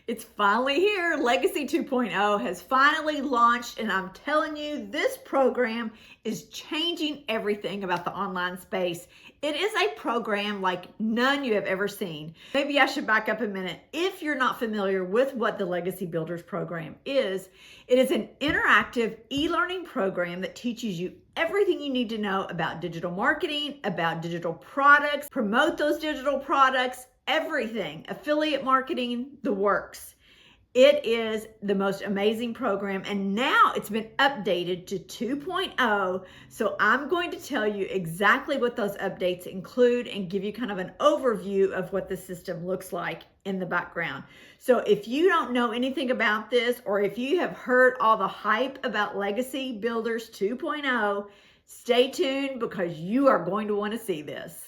It's finally here. Legacy 2.0 has finally launched, and I'm telling you, this program is changing everything about the online space. It is a program like none you have ever seen. Maybe I should back up a minute. If you're not familiar with what the Legacy Builders program is, it is an interactive e-learning program that teaches you everything you need to know about digital marketing, about digital products, promote those digital products, everything, affiliate marketing, the works. It is the most amazing program, and now it's been updated to 2.0. So I'm going to tell you exactly what those updates include and give you kind of an overview of what the system looks like in the background. So if you don't know anything about this, or if you have heard all the hype about Legacy Builders 2.0, stay tuned because you are going to want to see this.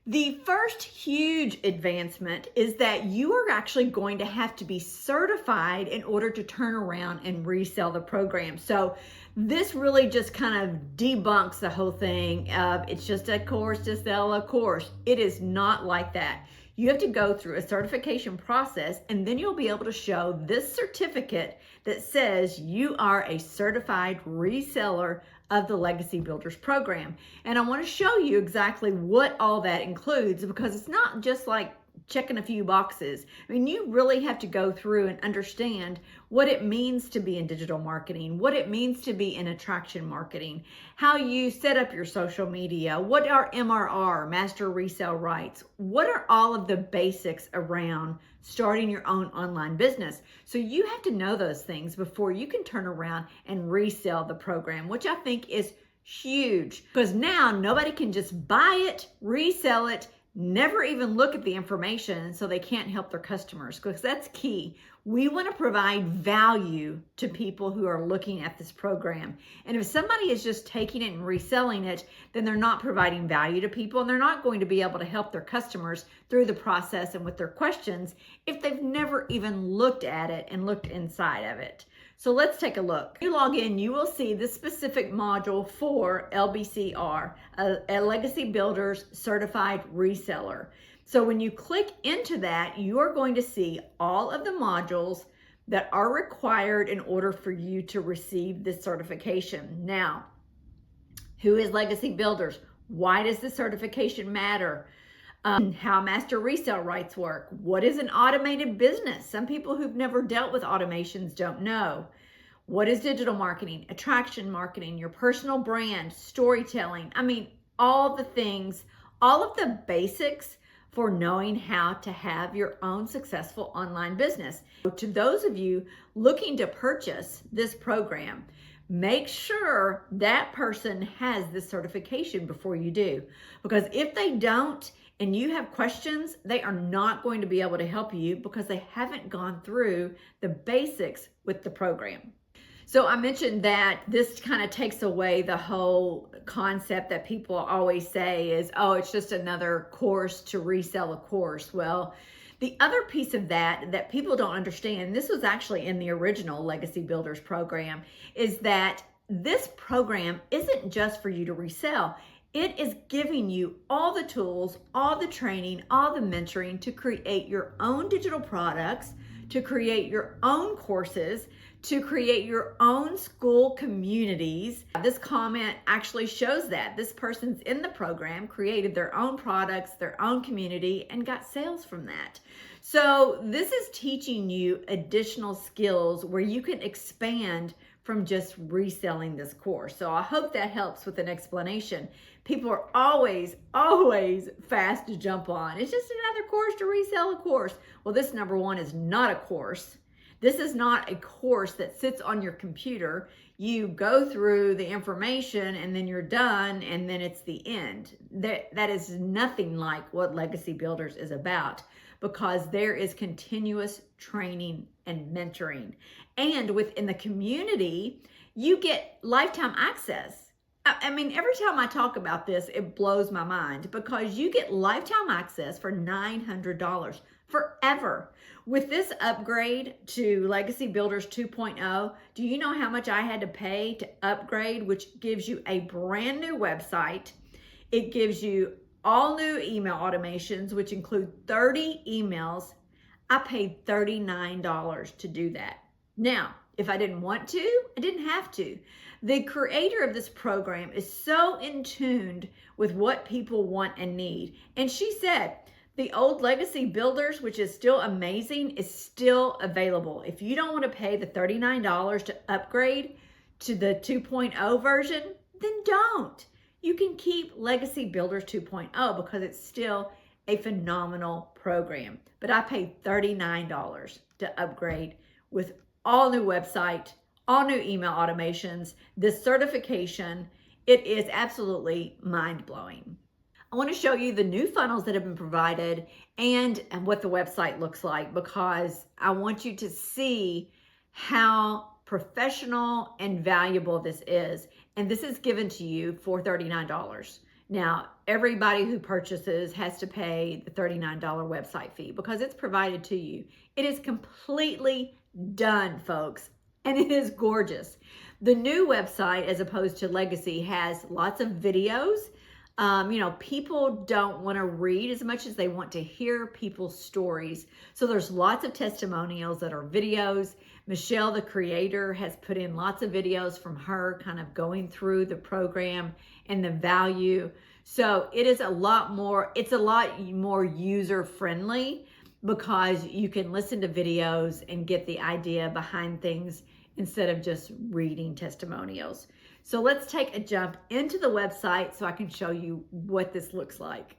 The first huge advancement is that you are actually going to have to be certified in order to turn around and resell the program. So this really just kind of debunks the whole thing of it's just a course to sell a course. It is not like that. You have to go through a certification process, and then you'll be able to show this certificate that says you are a certified reseller of the Legacy Builders program. And I want to show you exactly what all that includes, because it's not just like checking a few boxes. I mean, you really have to go through and understand what it means to be in digital marketing, what it means to be in attraction marketing, how you set up your social media, what are MRR, master resale rights, what are all of the basics around starting your own online business. So you have to know those things before you can turn around and resell the program, which I think is huge, because now nobody can just buy it, resell it, never even look at the information, so they can't help their customers, because that's key. We want to provide value to people who are looking at this program. And if somebody is just taking it and reselling it, then they're not providing value to people, and they're not going to be able to help their customers through the process and with their questions if they've never even looked at it and looked inside of it. So let's take a look. When you log in, you will see the specific module for LBCR, a Legacy Builders Certified Reseller. So when you click into that, you are going to see all of the modules that are required in order for you to receive this certification. Now, who is Legacy Builders? Why does the certification matter? How master resale rights work. What is an automated business? Some people who've never dealt with automations don't know. What is digital marketing, attraction marketing, your personal brand, storytelling? I mean, all the things, all of the basics for knowing how to have your own successful online business. To those of you looking to purchase this program, make sure that person has this certification before you do, because if they don't, and you have questions, they are not going to be able to help you because they haven't gone through the basics with the program. So I mentioned that this kind of takes away the whole concept that people always say is, oh, it's just another course to resell a course. Well, the other piece of that people don't understand, this was actually in the original Legacy Builders program, is that this program isn't just for you to resell. It is giving you all the tools, all the training, all the mentoring to create your own digital products, to create your own courses, to create your own school communities. This comment actually shows that this person's in the program, created their own products, their own community, and got sales from that. So this is teaching you additional skills where you can expand from just reselling this course. So I hope that helps with an explanation. People are always fast to jump on. It's just another course to resell a course. Well, this number one is not a course. This is not a course that sits on your computer. You go through the information and then you're done and then it's the end. That is nothing like what Legacy Builders is about, because there is continuous training and mentoring. And within the community, you get lifetime access. I mean, every time I talk about this, it blows my mind, because you get lifetime access for $900 forever. With this upgrade to Legacy Builders 2.0, do you know how much I had to pay to upgrade, which gives you a brand new website? It gives you all new email automations, which include 30 emails I paid $39 to do that. Now, if I didn't want to, I didn't have to. The creator of this program is so in tune with what people want and need. And she said, the old legacy builders, which is still amazing, is still available. If you don't want to pay the $39 to upgrade to the 2.0 version, then don't. You can keep Legacy Builders 2.0 because it's still a phenomenal program. But I paid $39 to upgrade with all new website, all new email automations, this certification. It is absolutely mind-blowing. I want to show you the new funnels that have been provided and what the website looks like, because I want you to see how professional and valuable this is. And this is given to you for $39. Now, everybody who purchases has to pay the $39 website fee because it's provided to you. It is completely done, folks, and it is gorgeous. The new website, as opposed to Legacy, has lots of videos. People don't want to read as much as they want to hear people's stories. So there's lots of testimonials that are videos. Michelle, the creator, has put in lots of videos from her kind of going through the program and the value. So it is a lot more user friendly because you can listen to videos and get the idea behind things instead of just reading testimonials. So let's take a jump into the website so I can show you what this looks like.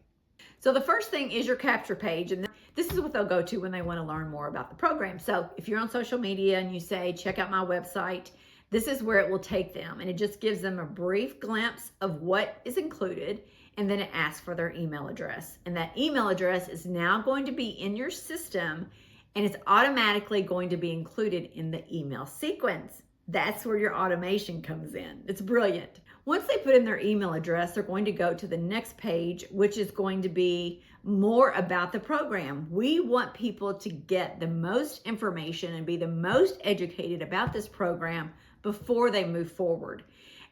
So the first thing is your capture page, and this is what they'll go to when they want to learn more about the program. So if you're on social media and you say, check out my website, this is where it will take them, and it just gives them a brief glimpse of what is included, and then it asks for their email address. And that email address is now going to be in your system, and it's automatically going to be included in the email sequence. That's where your automation comes in. It's brilliant. Once they put in their email address, they're going to go to the next page, which is going to be more about the program. We want people to get the most information and be the most educated about this program before they move forward.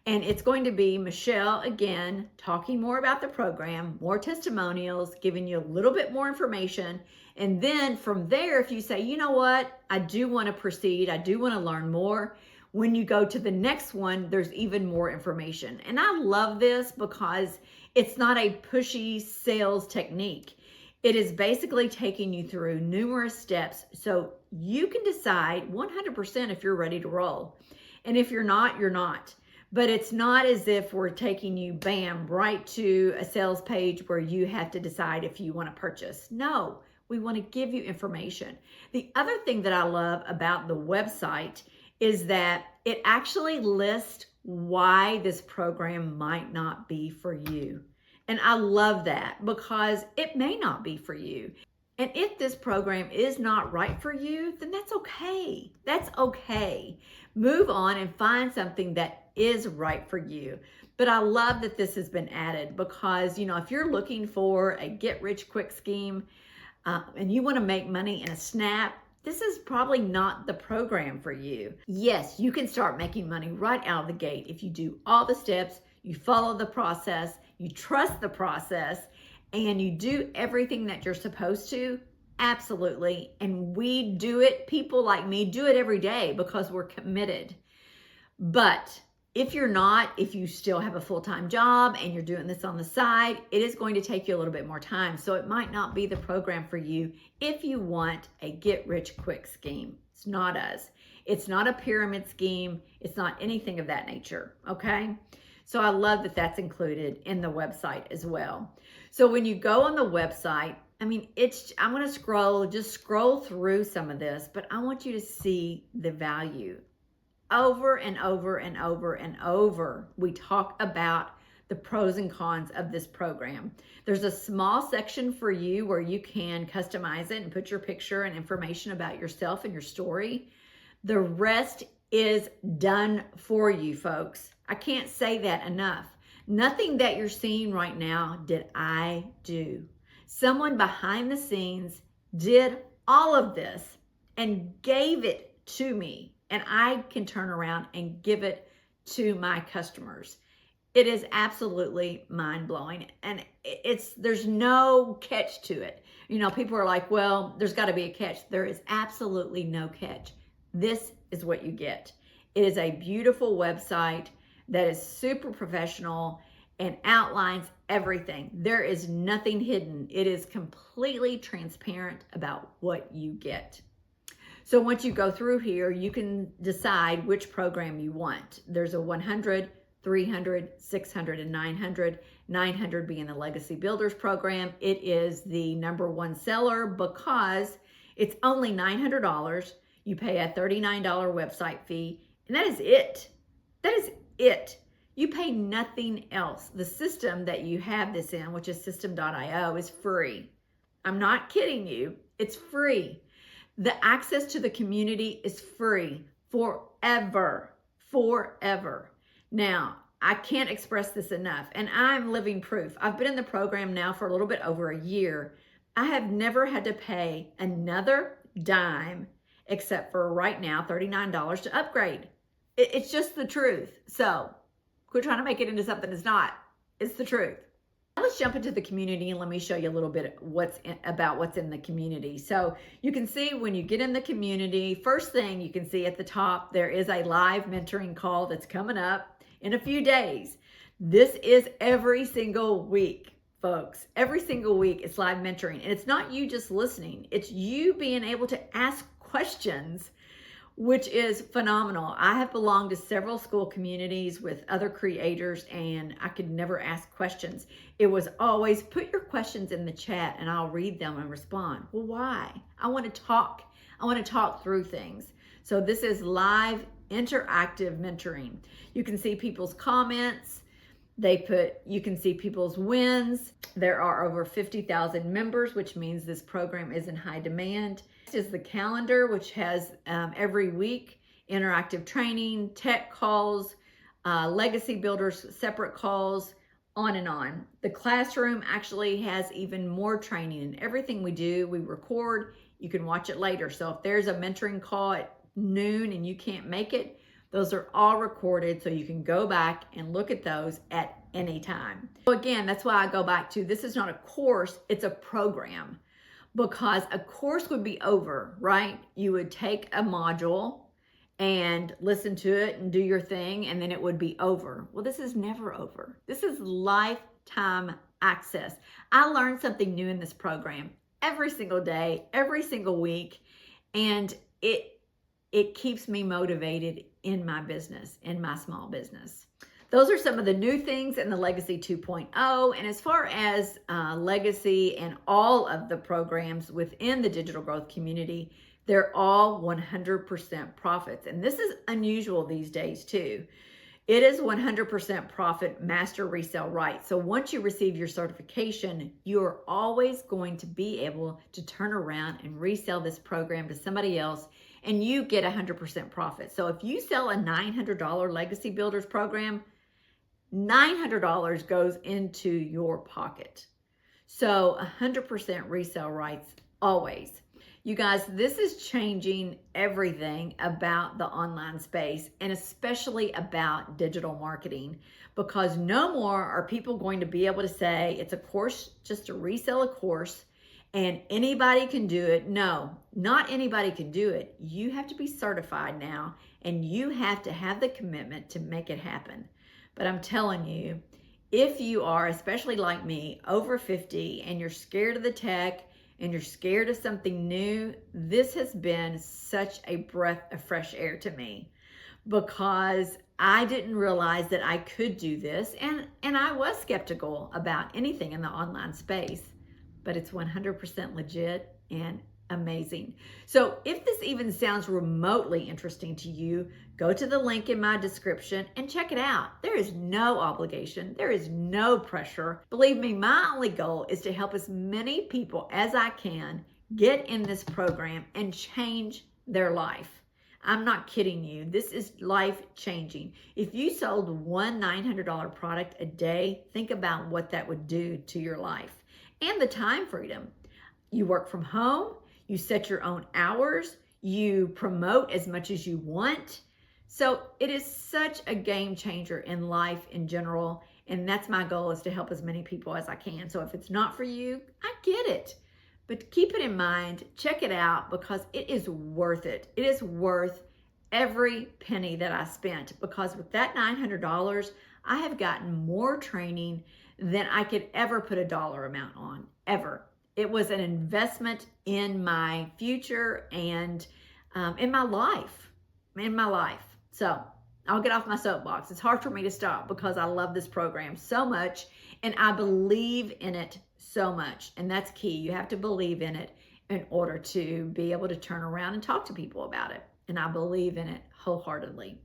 And it's going to be Michelle, again, talking more about the program, more testimonials, giving you a little bit more information. And then from there, if you say, you know what, I do want to proceed, I do want to learn more, when you go to the next one, there's even more information. And I love this because it's not a pushy sales technique. It is basically taking you through numerous steps so you can decide 100% if you're ready to roll. And if you're not, you're not. But it's not as if we're taking you, bam, right to a sales page where you have to decide if you want to purchase. No, we want to give you information. The other thing that I love about the website is that it actually lists why this program might not be for you. And I love that because it may not be for you. And if this program is not right for you, then that's okay. That's okay. Move on and find something that is right for you. But I love that this has been added because, if you're looking for a get-rich-quick scheme and you want to make money in a snap, this is probably not the program for you. Yes, you can start making money right out of the gate if you do all the steps, you follow the process, you trust the process, and you do everything that you're supposed to. Absolutely. And we do it, people like me do it every day because we're committed. But if you're not, if you still have a full-time job and you're doing this on the side, it is going to take you a little bit more time. So it might not be the program for you if you want a get-rich-quick scheme. It's not us. It's not a pyramid scheme. It's not anything of that nature, okay? So I love that that's included in the website as well. So when you go on the website, I'm going to just scroll through some of this, but I want you to see the value. Over and over and over and over, we talk about the pros and cons of this program. There's a small section for you where you can customize it and put your picture and information about yourself and your story. The rest is done for you, folks. I can't say that enough. Nothing that you're seeing right now did I do. Someone behind the scenes did all of this and gave it to me. And I can turn around and give it to my customers. It is absolutely mind-blowing. And there's no catch to it. You know, people are like, well, there's got to be a catch. There is absolutely no catch. This is what you get. It is a beautiful website that is super professional and outlines everything. There is nothing hidden. It is completely transparent about what you get. So once you go through here, you can decide which program you want. There's a 100, 300, 600, and 900. 900 being the Legacy Builders program. It is the #1 seller because it's only $900. You pay a $39 website fee, and that is it. That is it. You pay nothing else. The system that you have this in, which is system.io, is free. I'm not kidding you. It's free. The access to the community is free forever. Forever. Now, I can't express this enough, and I'm living proof. I've been in the program now for a little bit over a year. I have never had to pay another dime except for right now, $39 to upgrade. It's just the truth. So quit trying to make it into something it's not. It's the truth. Now let's jump into the community and let me show you a little bit about what's in the community. So you can see when you get in the community, first thing you can see at the top, there is a live mentoring call that's coming up in a few days. This is every single week, folks. Every single week it's live mentoring. And it's not you just listening. It's you being able to ask questions, which is phenomenal. I have belonged to several school communities with other creators, and I could never ask questions. It was always put your questions in the chat and I'll read them and respond. Well, why? I want to talk. I want to talk through things. So this is live interactive mentoring. You can see people's comments. You can see people's wins. There are over 50,000 members, which means this program is in high demand. This is the calendar, which has every week interactive training, tech calls, legacy builders, separate calls, on and on. The classroom actually has even more training, and everything we do, we record. You can watch it later. So if there's a mentoring call at noon and you can't make it, those are all recorded, so you can go back and look at those at any time. So again, that's why I go back to, this is not a course, it's a program. Because a course would be over, right? You would take a module and listen to it and do your thing, and then it would be over. Well, this is never over. This is lifetime access. I learn something new in this program every single day, every single week, and it keeps me motivated in my business, in my small business. Those are some of the new things in the Legacy 2.0. And as far as Legacy and all of the programs within the digital growth community, they're all 100% profits. And this is unusual these days too. It is 100% profit master resell rights. So once you receive your certification, you're always going to be able to turn around and resell this program to somebody else, and you get 100% profit. So if you sell a $900 Legacy Builders program, $900 goes into your pocket. So 100% resale rights always. You guys, this is changing everything about the online space, and especially about digital marketing, because no more are people going to be able to say it's a course, just to resell a course, and anybody can do it. No, not anybody can do it. You have to be certified now, and you have to have the commitment to make it happen. But I'm telling you, if you are, especially like me, over 50 and you're scared of the tech and you're scared of something new, this has been such a breath of fresh air to me, because I didn't realize that I could do this, and I was skeptical about anything in the online space, but it's 100% legit and amazing. So if this even sounds remotely interesting to you, go to the link in my description and check it out. There is no obligation. There is no pressure. Believe me, my only goal is to help as many people as I can get in this program and change their life. I'm not kidding you. This is life changing. If you sold one $900 product a day, think about what that would do to your life and the time freedom. You work from home. You set your own hours, you promote as much as you want. So it is such a game changer in life in general. And that's my goal, is to help as many people as I can. So if it's not for you, I get it. But keep it in mind, check it out because it is worth it. It is worth every penny that I spent, because with that $900, I have gotten more training than I could ever put a dollar amount on, ever. It was an investment in my future and in my life, So I'll get off my soapbox. It's hard for me to stop because I love this program so much and I believe in it so much. And that's key. You have to believe in it in order to be able to turn around and talk to people about it. And I believe in it wholeheartedly.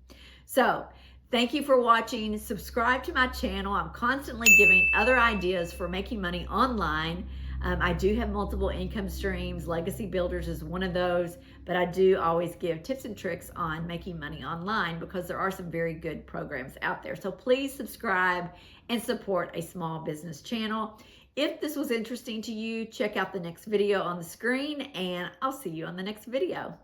So thank you for watching. Subscribe to my channel. I'm constantly giving other ideas for making money online. I do have multiple income streams. Legacy Builders is one of those, but I do always give tips and tricks on making money online because there are some very good programs out there. So please subscribe and support a small business channel. If this was interesting to you, check out the next video on the screen, and I'll see you on the next video.